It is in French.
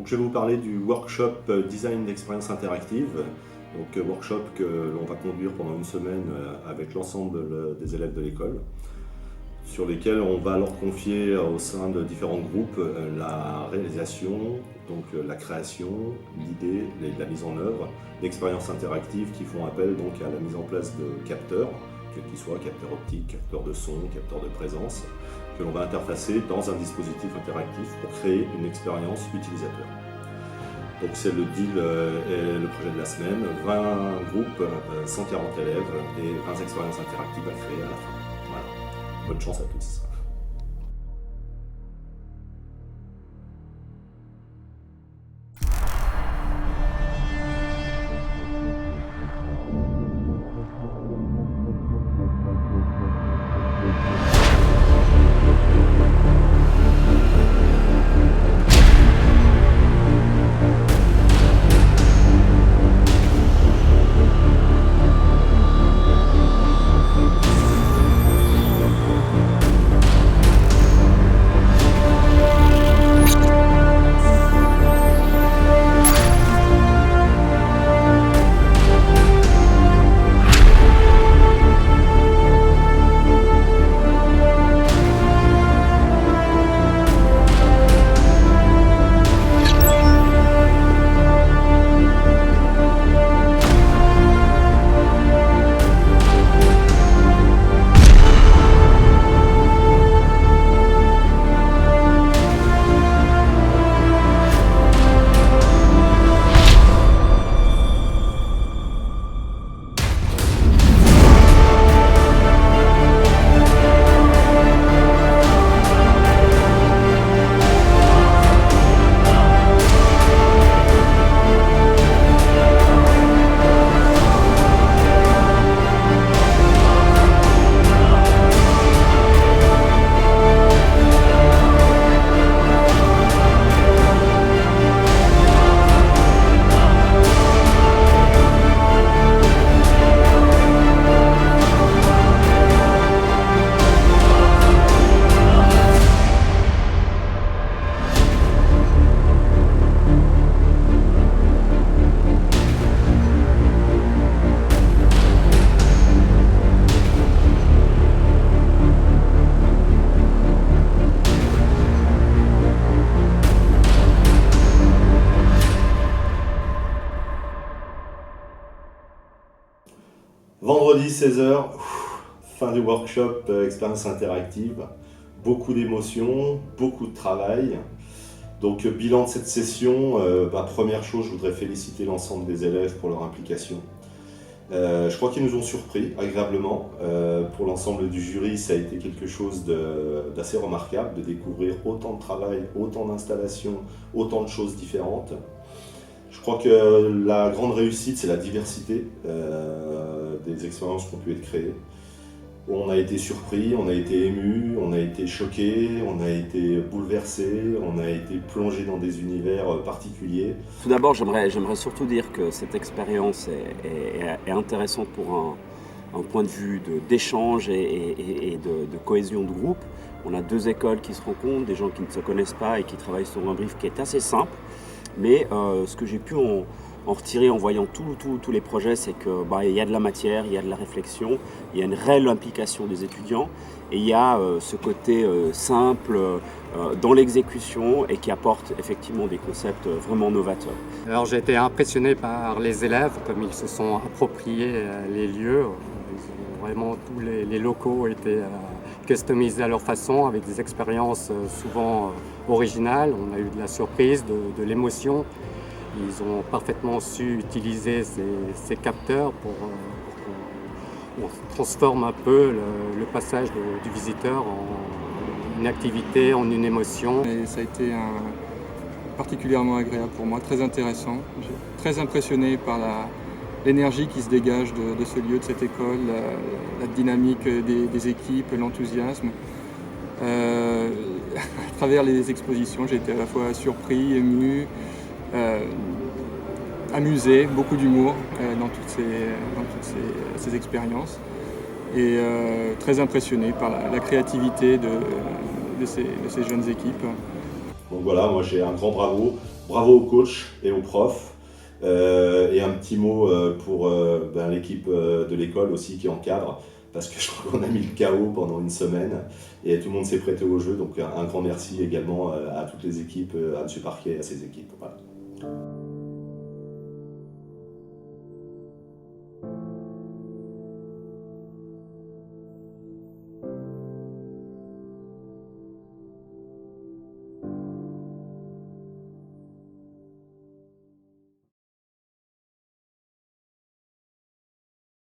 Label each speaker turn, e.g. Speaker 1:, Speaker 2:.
Speaker 1: Donc, je vais vous parler du workshop Design d'expérience interactive. Donc, workshop que l'on va conduire pendant une semaine avec l'ensemble des élèves de l'école, sur lesquels on va leur confier au sein de différents groupes la réalisation, donc la création, l'idée, la mise en œuvre d'expériences interactives qui font appel donc à la mise en place de capteurs, quels qu'ils soient, capteurs optiques, capteurs de son, capteurs de présence, que l'on va interfacer dans un dispositif interactif pour créer une expérience utilisateur. Donc c'est le deal et le projet de la semaine, 20 groupes, 140 élèves et 20 expériences interactives à créer à la fin. Voilà. Bonne chance à tous. Vendredi 16h, fin du workshop expérience interactive, beaucoup d'émotions, beaucoup de travail. Donc bilan de cette session, première chose, je voudrais féliciter l'ensemble des élèves pour leur implication. Je crois qu'ils nous ont surpris agréablement. Pour l'ensemble du jury, ça a été quelque chose d'assez remarquable de découvrir autant de travail, autant d'installations, autant de choses différentes. Je crois que la grande réussite, c'est la diversité des expériences qui ont pu être créées. On a été surpris, on a été ému, on a été choqué, on a été bouleversé, on a été plongé dans des univers particuliers.
Speaker 2: Tout d'abord, j'aimerais surtout dire que cette expérience est intéressante pour un point de vue d'échange et de cohésion de groupe. On a deux écoles qui se rencontrent, des gens qui ne se connaissent pas et qui travaillent sur un brief qui est assez simple. Mais ce que j'ai pu en retirer en voyant tous les projets, c'est qu'il y a de la matière, il y a de la réflexion, il y a une réelle implication des étudiants et il y a ce côté simple dans l'exécution et qui apporte effectivement des concepts vraiment novateurs.
Speaker 3: Alors j'ai été impressionné par les élèves, comme ils se sont appropriés les lieux. Vraiment tous les locaux étaient customisés à leur façon avec des expériences souvent originales. On a eu de la surprise, de l'émotion. Ils ont parfaitement su utiliser ces capteurs pour qu'on transforme un peu le passage du visiteur en une activité, en une émotion.
Speaker 4: Et ça a été particulièrement agréable pour moi, très intéressant. J'ai très impressionné par l'énergie qui se dégage de ce lieu, de cette école, la dynamique des équipes, l'enthousiasme. À travers les expositions, j'ai été à la fois surpris, ému, amusé, beaucoup d'humour dans toutes ces expériences et très impressionné par la créativité de ces jeunes équipes.
Speaker 1: Donc voilà, moi j'ai un grand bravo Bravo aux coachs et aux profs. Et un petit mot pour l'équipe de l'école aussi qui encadre, parce que je crois qu'on a mis le chaos pendant une semaine et tout le monde s'est prêté au jeu. Donc un grand merci également à toutes les équipes, à M. Parquet et à ses équipes. Voilà.